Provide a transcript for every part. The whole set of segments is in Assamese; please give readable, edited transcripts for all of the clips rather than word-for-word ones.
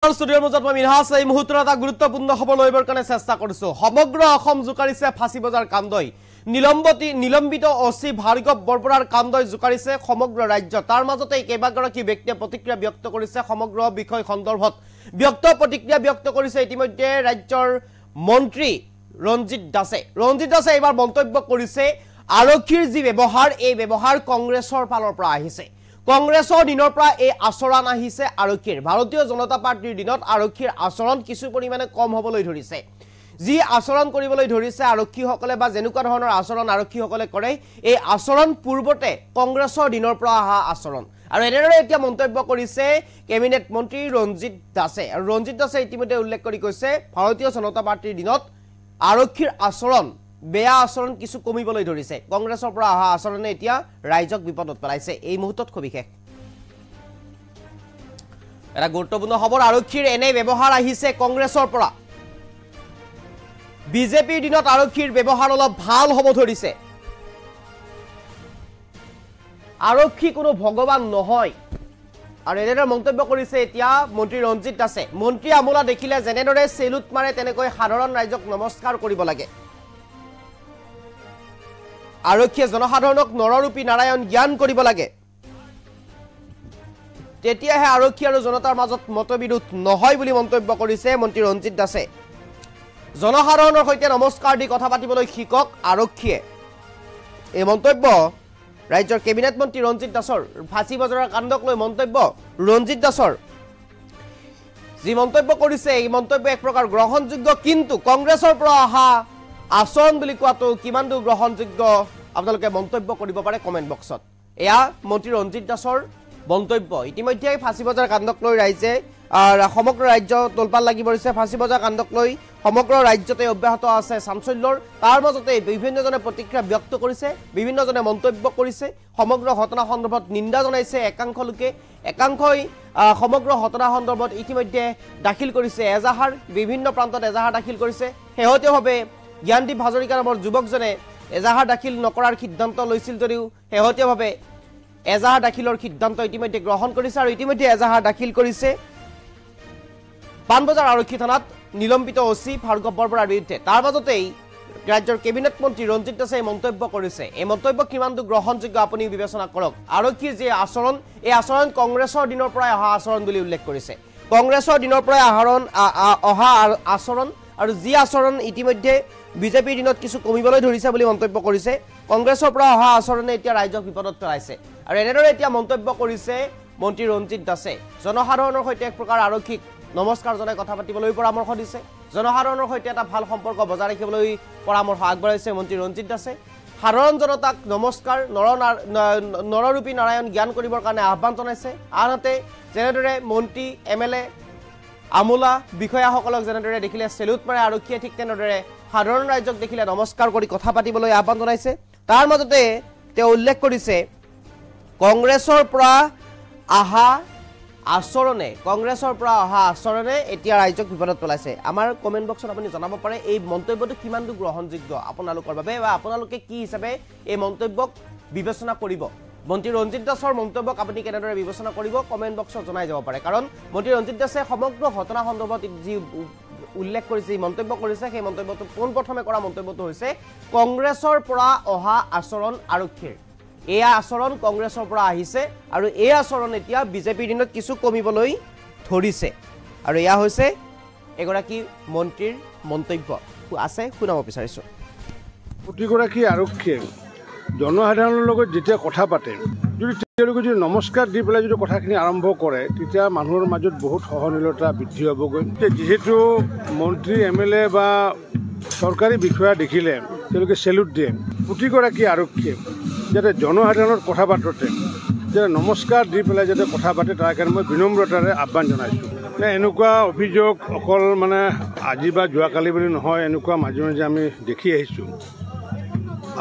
ষ্টুডিঅ'ৰ মাজত মই মিনহাছ এই মুহূৰ্তত এটা গুৰুত্বপূৰ্ণ খবৰ লইবৰ কাৰণে চেষ্টা কৰিছো। সমগ্ৰ অসম জোকাৰিছে ফাঁচী বজাৰ কাণ্ডই। নিলম্বিত অচি ভাৰ্গৱ বৰবৰাৰ কাণ্ডই জোকাৰিছে সমগ্ৰ ৰাজ্য। তাৰ মাজতে কেইবাগৰাকী ব্যক্তিয়ে প্ৰতিক্ৰিয়া ব্যক্ত কৰিছে সমগ্ৰ বিষয় সন্দৰ্ভত। প্ৰতিক্ৰিয়া ব্যক্ত কৰিছে ইতিমধ্যে ৰাজ্যৰ মন্ত্ৰী ৰঞ্জিত দাসে। ৰঞ্জিত দাসে এইবাৰ মন্তব্য কৰিছে আৰক্ষীৰ যি ব্যৱহাৰ এই ব্যৱহাৰ কংগ্ৰেছৰ ফালৰ পৰা আহিছে। কংগ্ৰেছৰ দিনৰ পৰা এই আচৰণ আহিছে আৰক্ষীৰ। ভাৰতীয় জনতা পাৰ্টিৰ দিনত আৰক্ষীৰ আচৰণ কিছু পৰিমাণে কম হ'বলৈ ধৰিছে। যি আচৰণ কৰিবলৈ ধৰিছে আৰক্ষীসকলে বা যেনেকুৱা ধৰণৰ আচৰণ আৰক্ষীসকলে কৰে এই আচৰণ পূৰ্বতে কংগ্ৰেছৰ দিনৰ পৰা অহা আচৰণ। আৰু এনেদৰে এতিয়া মন্তব্য কৰিছে কেবিনেট মন্ত্ৰী ৰঞ্জিত দাসে। আৰু ৰঞ্জিত দাসে ইতিমধ্যে উল্লেখ কৰি কৈছে ভাৰতীয় জনতা পাৰ্টিৰ দিনত আৰক্ষীৰ আচৰণ বেয়া আচৰণ কিছু কমিবলৈ ধৰিছে। কংগ্ৰেছৰ পৰা অহা আচৰণে এতিয়া ৰাইজক বিপদত পেলাইছে। এই মুহূৰ্তত সবিশেষ এটা গুৰুত্বপূৰ্ণ খবৰ। আৰক্ষীৰ এনে ব্যৱহাৰ আহিছে কংগ্ৰেছৰ পৰা। বিজেপিৰ দিনত আৰক্ষীৰ ব্যৱহাৰ অলপ ভাল হ'ব ধৰিছে। আৰক্ষী কোনো ভগৱান নহয়। আৰু এনেদৰে মন্তব্য কৰিছে এতিয়া মন্ত্ৰী ৰঞ্জিত দাসে। মন্ত্ৰী আমোলা দেখিলে যেনেদৰে চেলুট মাৰে তেনেকৈ সাধাৰণ ৰাইজক নমস্কাৰ কৰিব লাগে। আৰক্ষীয়ে জনসাধাৰণক নৰৰূপী নাৰায়ণ জ্ঞান কৰিব লাগে। তেতিয়াহে আৰক্ষী আৰু জনতাৰ মাজত মতবিৰোধ নহয় বুলি মন্তব্য কৰিছে মন্ত্ৰী ৰঞ্জিত দাসে। জনসাধাৰণৰ সৈতে নমস্কাৰ দি কথা পাতিবলৈ শিকক আৰক্ষীয়ে। এই মন্তব্য ৰাজ্যৰ কেবিনেট মন্ত্ৰী ৰঞ্জিত দাসৰ। ফাঁচী বজাৰৰ কাণ্ডক লৈ মন্তব্য ৰঞ্জিত দাসৰ। যি মন্তব্য কৰিছে এই মন্তব্য এক প্ৰকাৰ গ্ৰহণযোগ্য, কিন্তু কংগ্ৰেছৰ পৰা অহা আচৰণ বুলি কোৱাটো কিমান দূৰ গ্ৰহণযোগ্য আপোনালোকে মন্তব্য কৰিব পাৰে কমেণ্ট বক্সত। এয়া মন্ত্ৰী ৰঞ্জিত দাসৰ মন্তব্য। ইতিমধ্যে ফাঁচী বজাৰ কাণ্ডক লৈ ৰাইজে সমগ্ৰ ৰাজ্য তোলপাল লাগি পৰিছে। ফাঁচী বজাৰ কাণ্ডক লৈ সমগ্ৰ ৰাজ্যতে অব্যাহত আছে চাঞ্চল্যৰ। তাৰ মাজতে বিভিন্নজনে প্ৰতিক্ৰিয়া ব্যক্ত কৰিছে, বিভিন্নজনে মন্তব্য কৰিছে। সমগ্ৰ ঘটনা সন্দৰ্ভত নিন্দা জনাইছে একাংশ লোকে। একাংশই সমগ্ৰ ঘটনা সন্দৰ্ভত ইতিমধ্যে দাখিল কৰিছে এজাহাৰ। বিভিন্ন প্ৰান্তত এজাহাৰ দাখিল কৰিছে। শেহতীয়াভাৱে জ্ঞানদীপ হাজৰিকা নামৰ যুৱকজনে এজাহাৰ দাখিল নকৰাৰ সিদ্ধান্ত লৈছিল যদিও শেহতীয়াভাৱে এজাহাৰ দাখিলৰ সিদ্ধান্ত ইতিমধ্যে গ্ৰহণ কৰিছে। আৰু ইতিমধ্যে এজাহাৰ দাখিল কৰিছে পাণবজাৰ আৰক্ষী থানাত নিলম্বিত অচি ভাৰ্গৱ বৰবৰাৰ বিৰুদ্ধে। তাৰ মাজতেই ৰাজ্যৰ কেবিনেট মন্ত্ৰী ৰঞ্জিত দাসে মন্তব্য কৰিছে। এই মন্তব্য কিমান দূৰ গ্ৰহণযোগ্য আপুনি বিবেচনা কৰক। আৰক্ষীৰ যি আচৰণ এই আচৰণ কংগ্ৰেছৰ দিনৰ পৰাই অহা আচৰণ বুলি উল্লেখ কৰিছে। কংগ্ৰেছৰ দিনৰ পৰাই অহা আচৰণ আৰু যি আচৰণ ইতিমধ্যে বিজেপিৰ দিনত কিছু কমিবলৈ ধৰিছে বুলি মন্তব্য কৰিছে। কংগ্ৰেছৰ পৰা অহা আচৰণে এতিয়া ৰাইজক বিপদত পেলাইছে। আৰু এনেদৰে এতিয়া মন্তব্য কৰিছে মন্ত্ৰী ৰঞ্জিত দাসে। জনসাধাৰণৰ সৈতে এক প্ৰকাৰ আৰক্ষীক নমস্কাৰ জনাই কথা পাতিবলৈ পৰামৰ্শ দিছে। জনসাধাৰণৰ সৈতে এটা ভাল সম্পৰ্ক বজাই ৰাখিবলৈ পৰামৰ্শ আগবঢ়াইছে মন্ত্ৰী ৰঞ্জিত দাসে। সাধাৰণ জনতাক নমস্কাৰ নৰৰূপী নাৰায়ণ জ্ঞান কৰিবৰ কাৰণে আহ্বান জনাইছে। আনহাতে যেনেদৰে মন্ত্ৰী MLA আমোলা বিষয়াসকলক যেনেদৰে দেখিলে চেলুট মাৰে আৰক্ষীয়ে, ঠিক তেনেদৰে সাধাৰণ ৰাইজক দেখিলে নমস্কাৰ কৰি কথা পাতিবলৈ আহ্বান জনাইছে। তাৰ মাজতে তেওঁ উল্লেখ কৰিছে কংগ্ৰেছৰ পৰা অহা আচৰণে এতিয়া ৰাইজক বিপদত পেলাইছে। আমাৰ কমেণ্ট বক্সত আপুনি জনাব পাৰে এই মন্তব্যটো কিমান দূৰ গ্ৰহণযোগ্য আপোনালোকৰ বাবে, বা আপোনালোকে কি হিচাপে এই মন্তব্যক বিবেচনা কৰিব। মন্ত্ৰী ৰঞ্জিত দাসৰ মন্তব্যক আপুনি কেনেদৰে বিবেচনা কৰিব কমেণ্ট বক্সত জনাই যাব পাৰে। কাৰণ মন্ত্ৰী ৰঞ্জিত দাসে সমগ্ৰ ঘটনা সন্দৰ্ভত যি উল্লেখ কৰিছে, মন্তব্য কৰিছে, সেই মন্তব্যটো পোনপ্ৰথমে কৰা মন্তব্যটো হৈছে কংগ্ৰেছৰ পৰা অহা আচৰণ আৰক্ষীৰ। এয়া আচৰণ কংগ্ৰেছৰ পৰা আহিছে আৰু এই আচৰণ এতিয়া বিজেপিৰ দিনত কিছু কমিবলৈ ধৰিছে। আৰু এয়া হৈছে এগৰাকী মন্ত্ৰীৰ মন্তব্য আছে, শুনাব বিচাৰিছোঁ। প্ৰতিগৰাকী আৰক্ষীয়ে জনসাধাৰণৰ লগত যেতিয়া কথা পাতে, যদি তেওঁলোকে যদি নমস্কাৰ দি পেলাই যদি কথাখিনি আৰম্ভ কৰে তেতিয়া মানুহৰ মাজত বহুত সহনীলতা বৃদ্ধি হ'বগৈ। যিহেতু মন্ত্ৰী MLA বা চৰকাৰী বিষয়া দেখিলে তেওঁলোকে চেলুট দিয়ে। প্ৰতিগৰাকী আৰক্ষীয়ে যাতে জনসাধাৰণৰ কথা পাতোঁতে যাতে নমস্কাৰ দি পেলাই যাতে কথা পাতে তাৰ কাৰণে মই বিনম্ৰতাৰে আহ্বান জনাইছোঁ। এনেকুৱা অভিযোগ অকল আজি বা যোৱাকালি বুলি নহয়, এনেকুৱা মাজে মাজে আমি দেখি আহিছোঁ।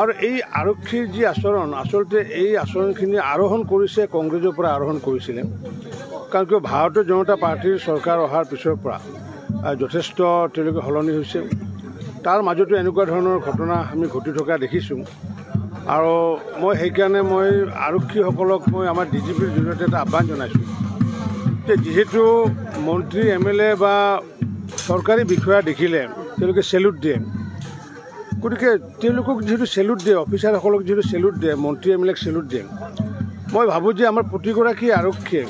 আৰু এই আৰক্ষীৰ যি আচৰণ, আচলতে এই আচৰণখিনি আৰোহণ কৰিছে কংগ্ৰেছৰ পৰা আৰোহণ কৰিছিলে। কাৰণ কিয় ভাৰতীয় জনতা পাৰ্টীৰ চৰকাৰ অহাৰ পিছৰ পৰা যথেষ্ট তেওঁলোকে সলনি হৈছে। তাৰ মাজতো এনেকুৱা ধৰণৰ ঘটনা আমি ঘটি থকা দেখিছোঁ। আৰু মই সেইকাৰণে আৰক্ষীসকলক আমাৰ DGPৰ জৰিয়তে এটা আহ্বান জনাইছোঁ যে যিহেতু মন্ত্ৰী MLA বা চৰকাৰী বিষয়া দেখিলে তেওঁলোকে চেলুট দিয়ে। গতিকে তেওঁলোকক যিহেতু চেলুট দিয়ে, অফিচাৰসকলক যিহেতু চেলুট দিয়ে, মন্ত্ৰী MLAক চেলুট দিয়ে, মই ভাবোঁ যে আমাৰ প্ৰতিগৰাকী আৰক্ষীয়ে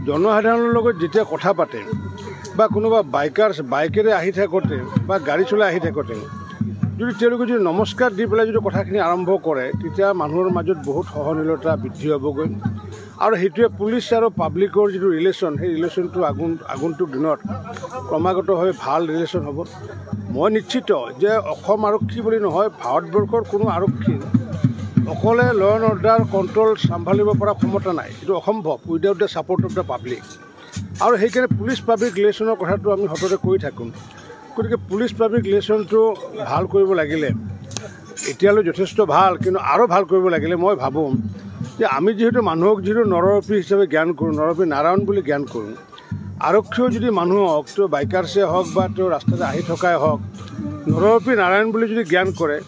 জনসাধাৰণৰ লগত যেতিয়া কথা পাতে বা কোনোবা বাইকেৰে আহি থাকোঁতে বা গাড়ী চলাই আহি থাকোঁতে যদি তেওঁলোকে যদি নমস্কাৰ দি পেলাই যদি কথাখিনি আৰম্ভ কৰে, তেতিয়া মানুহৰ মাজত বহুত সহনীলতা বৃদ্ধি হ'বগৈ। আৰু সেইটোৱে পুলিচ আৰু পাব্লিকৰ যিটো ৰিলেশ্যন, সেই ৰিলেশ্যনটো আগন্তুক দিনত ক্ৰমাগতভাৱে ভাল ৰিলেশ্যন হ'ব। মই নিশ্চিত যে অসম আৰক্ষী বুলি নহয়, ভাৰতবৰ্ষৰ কোনো আৰক্ষী অকলে ল এণ্ড অৰ্ডাৰ কণ্ট্ৰল চম্ভালিব পৰা ক্ষমতা নাই, এইটো অসম্ভৱ without the support of the public. আৰু সেইকাৰণে পুলিচ পাব্লিক ৰিলেশ্যনৰ কথাটো আমি সততে কৈ থাকোঁ। গতিকে পুলিচ পাব্লিক ৰিলেশ্যনটো ভাল কৰিব লাগিলে এতিয়ালৈ যথেষ্ট ভাল, কিন্তু আৰু ভাল কৰিব লাগিলে মই ভাবোঁ যে আমি যিহেতু মানুহক যিহেতু নৰৰূপী হিচাপে জ্ঞান কৰোঁ, নৰৰূপী নাৰায়ণ বুলি জ্ঞান কৰোঁ, আৰক্ষীয়েও যদি মানুহক তেওঁ বাইকাৰ্ছে হওক বা তেওঁ ৰাস্তাতে আহি থকাই হওক নৰৰূপী নাৰায়ণ বুলি যদি জ্ঞান কৰে,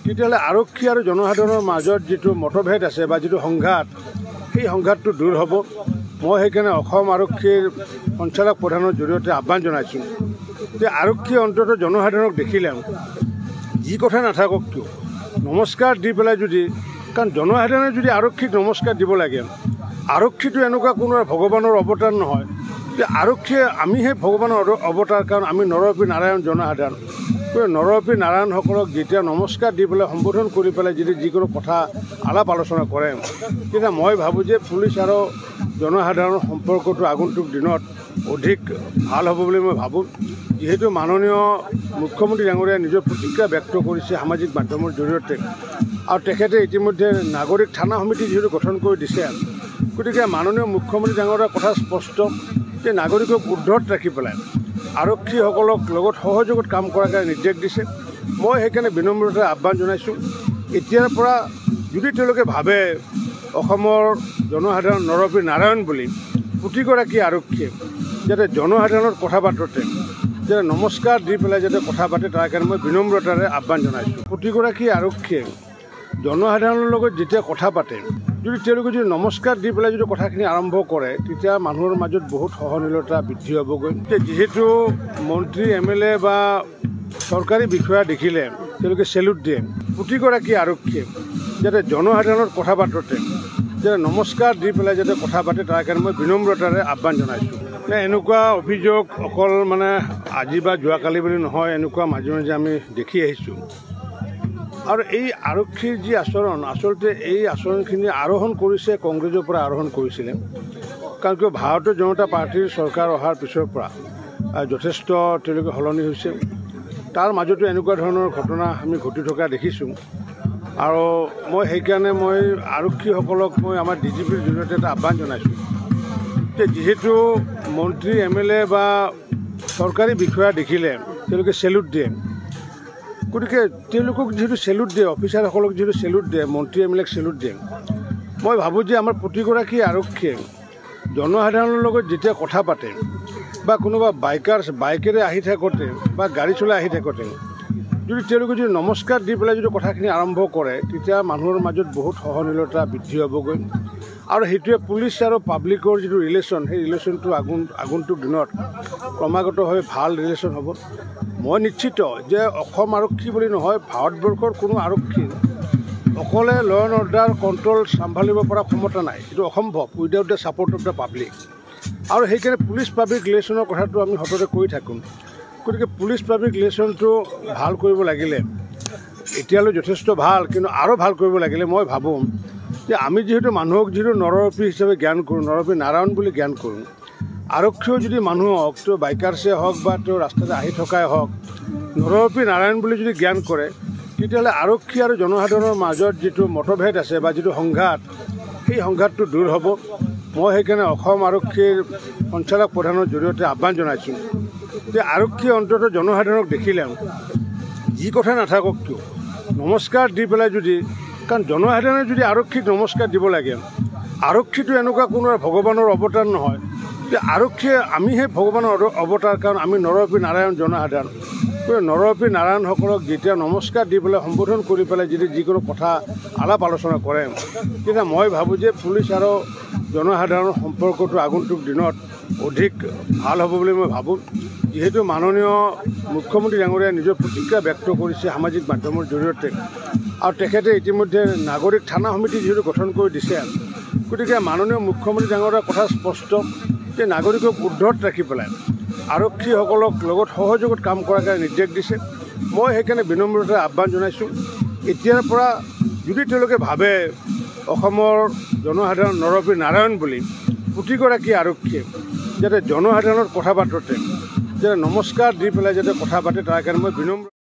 তেতিয়াহ'লে আৰক্ষী আৰু জনসাধাৰণৰ মাজত যিটো মতভেদ আছে বা যিটো সংঘাত, সেই সংঘাতটো দূৰ হ'ব। মই সেইকাৰণে অসম আৰক্ষীৰ সঞ্চালক প্ৰধানৰ জৰিয়তে আহ্বান জনাইছোঁ যে আৰক্ষীয়ে অন্ততঃ জনসাধাৰণক দেখিলে যি কথা নাথাকক কিয় নমস্কাৰ দি পেলাই যদি, কাৰণ জনসাধাৰণে যদি আৰক্ষীক নমস্কাৰ দিব লাগে, আৰক্ষীটো এনেকুৱা কোনো ভগৱানৰ অৱতাৰ নহয় যে আৰক্ষীয়ে আমিহে ভগৱানৰ অৱতাৰ, কাৰণ আমি নৰৰূপী নাৰায়ণ জনসাধাৰণ। নৰৰূপী নাৰায়ণসকলক যেতিয়া নমস্কাৰ দি পেলাই সম্বোধন কৰি পেলাই যদি যিকোনো কথা আলাপ আলোচনা কৰে, তেতিয়া মই ভাবোঁ যে পুলিচ আৰু জনসাধাৰণৰ সম্পৰ্কটো আগন্তুক দিনত অধিক ভাল হ'ব বুলি মই ভাবোঁ। যিহেতু মাননীয় মুখ্যমন্ত্ৰী ডাঙৰীয়াই নিজৰ প্ৰতিক্ৰিয়া ব্যক্ত কৰিছে সামাজিক মাধ্যমৰ জৰিয়তে, আৰু তেখেতে ইতিমধ্যে নাগৰিক থানা সমিতি যিহেতু গঠন কৰি দিছে, গতিকে মাননীয় মুখ্যমন্ত্ৰী ডাঙৰীয়াৰ কথা স্পষ্ট যে নাগৰিকক উৰ্ধত ৰাখি পেলাই আৰক্ষীসকলক লগত সহযোগত কাম কৰাৰ কাৰণে নিৰ্দেশ দিছে। মই সেইকাৰণে বিনম্ৰতাৰে আহ্বান জনাইছোঁ, এতিয়াৰ পৰা যদি তেওঁলোকে ভাবে অসমৰ জনসাধাৰণ নৰৰূপী নাৰায়ণ বুলি, প্ৰতিগৰাকী আৰক্ষীয়ে যাতে জনসাধাৰণৰ কথা পাতোঁতে যাতে নমস্কাৰ দি পেলাই যাতে কথা পাতে, তাৰ কাৰণে মই বিনম্ৰতাৰে আহ্বান জনাইছোঁ। প্ৰতিগৰাকী আৰক্ষীয়ে জনসাধাৰণৰ লগত যেতিয়া কথা পাতে, যদি তেওঁলোকে যদি নমস্কাৰ দি পেলাই যদি কথাখিনি আৰম্ভ কৰে, তেতিয়া মানুহৰ মাজত বহুত সহনীলতা বৃদ্ধি হ'বগৈ। যিহেতু মন্ত্ৰী MLA বা চৰকাৰী বিষয়া দেখিলে তেওঁলোকে চেলুট দিয়ে। প্ৰতিগৰাকী আৰক্ষীয়ে যাতে জনসাধাৰণৰ কথা পাতোঁতে যাতে নমস্কাৰ দি পেলাই যাতে কথা পাতে, তাৰ কাৰণে মই বিনম্ৰতাৰে আহ্বান জনাইছোঁ। এনেকুৱা অভিযোগ অকল আজি বা যোৱাকালি বুলি নহয়, এনেকুৱা মাজে মাজে আমি দেখি আহিছোঁ। আৰু এই আৰক্ষীৰ যি আচৰণ, আচলতে এই আচৰণখিনি আৰোহণ কৰিছে কংগ্ৰেছৰ পৰা আৰোহণ কৰিছিলে, কাৰণ কিয় ভাৰতীয় জনতা পাৰ্টীৰ চৰকাৰ অহাৰ পিছৰ পৰা যথেষ্ট তেওঁলোকে সলনি হৈছে। তাৰ মাজতো এনেকুৱা ধৰণৰ ঘটনা আমি ঘটি থকা দেখিছোঁ। আৰু মই সেইকাৰণে আৰক্ষীসকলক আমাৰ DGPৰ জৰিয়তে এটা আহ্বান জনাইছোঁ যে যিহেতু মন্ত্ৰী MLA বা চৰকাৰী বিষয়া দেখিলে তেওঁলোকে চেলুট দিয়ে। গতিকে তেওঁলোকক যিহেতু চেলুট দিয়ে, অফিচাৰসকলক যিহেতু চেলুট দিয়ে, মন্ত্ৰী MLAক চেলুট দিয়ে, মই ভাবোঁ যে আমাৰ প্ৰতিগৰাকী আৰক্ষীয়ে জনসাধাৰণৰ লগত যেতিয়া কথা পাতে বা কোনোবা বাইকেৰে আহি থাকোঁতে বা গাড়ী চলাই আহি থাকোঁতে যদি তেওঁলোকে যদি নমস্কাৰ দি পেলাই যদি কথাখিনি আৰম্ভ কৰে, তেতিয়া মানুহৰ মাজত বহুত সহনীলতা বৃদ্ধি হ'বগৈ। আৰু সেইটোৱে পুলিচ আৰু পাব্লিকৰ যিটো ৰিলেশ্যন, সেই ৰিলেশ্যনটো আগন্তুক দিনত ক্ৰমাগতভাৱে ভাল ৰিলেশ্যন হ'ব। মই নিশ্চিত যে অসম আৰক্ষী বুলি নহয়, ভাৰতবৰ্ষৰ কোনো আৰক্ষী অকলে ল এণ্ড অৰ্ডাৰ কণ্ট্ৰল চম্ভালিব পৰা ক্ষমতা নাই, এইটো অসম্ভৱ without the support of the public. আৰু সেইকাৰণে পুলিচ পাব্লিক ৰিলেশ্যনৰ কথাটো আমি সততে কৈ থাকোঁ। গতিকে পুলিচ পাব্লিক ৰিলেশ্যনটো ভাল কৰিব লাগিলে এতিয়ালৈ যথেষ্ট ভাল, কিন্তু আৰু ভাল কৰিব লাগিলে মই ভাবোঁ যে আমি যিহেতু মানুহক যিহেতু নৰৰূপী হিচাপে জ্ঞান কৰোঁ, নৰৰূপী নাৰায়ণ বুলি জ্ঞান কৰোঁ, আৰক্ষীয়েও যদি মানুহক তেওঁ বাইকাৰ্ছে হওক বা তেওঁ ৰাস্তাতে আহি থকাই হওক নৰৰূপী নাৰায়ণ বুলি যদি জ্ঞান কৰে, তেতিয়াহ'লে আৰক্ষী আৰু জনসাধাৰণৰ মাজত যিটো মতভেদ আছে বা যিটো সংঘাত, সেই সংঘাতটো দূৰ হ'ব। মই সেইকাৰণে অসম আৰক্ষীৰ সঞ্চালক প্ৰধানৰ জৰিয়তে আহ্বান জনাইছোঁ যে আৰক্ষীয়ে অন্ততঃ জনসাধাৰণক দেখিলে যি কথা নাথাকক কিয় নমস্কাৰ দি পেলাই যদি, কাৰণ জনসাধাৰণে যদি আৰক্ষীক নমস্কাৰ দিব লাগে, আৰক্ষীটো এনেকুৱা কোনো ভগৱানৰ অৱতাৰ নহয় যে আৰক্ষীয়ে আমিহে ভগৱানৰ অৱতাৰ, কাৰণ আমি নৰৰূপী নাৰায়ণ জনসাধাৰণ। নৰপী নাৰায়ণসকলক যেতিয়া নমস্কাৰ দি পেলাই সম্বোধন কৰি পেলাই যদি যিকোনো কথা আলাপ আলোচনা কৰে তেতিয়া মই ভাবোঁ যে পুলিচ আৰু জনসাধাৰণৰ সম্পৰ্কটো আগন্তুক দিনত অধিক ভাল হ'ব বুলি মই ভাবোঁ। যিহেতু মাননীয় মুখ্যমন্ত্ৰী ডাঙৰীয়াই নিজৰ প্ৰতিক্ৰিয়া ব্যক্ত কৰিছে সামাজিক মাধ্যমৰ জৰিয়তে আৰু তেখেতে ইতিমধ্যে নাগৰিক থানা সমিতি যিহেতু গঠন কৰি দিছে, গতিকে মাননীয় মুখ্যমন্ত্ৰী ডাঙৰীয়াৰ কথা স্পষ্ট যে নাগৰিকক উৰ্ধত ৰাখি পেলাই আৰক্ষীসকলক লগত সহযোগত কাম কৰাৰ কাৰণে নিৰ্দেশ দিছে। মই সেইকাৰণে বিনম্ৰতাৰে আহ্বান জনাইছোঁ, এতিয়াৰ পৰা যদি তেওঁলোকে ভাবে অসমৰ জনসাধাৰণ নৰপী নাৰায়ণ বুলি, প্ৰতিগৰাকী আৰক্ষীয়ে যাতে জনসাধাৰণৰ কথা পাতোঁতে যাতে নমস্কাৰ দি পেলাই যাতে কথা পাতে তাৰ কাৰণে মই বিনম্ৰ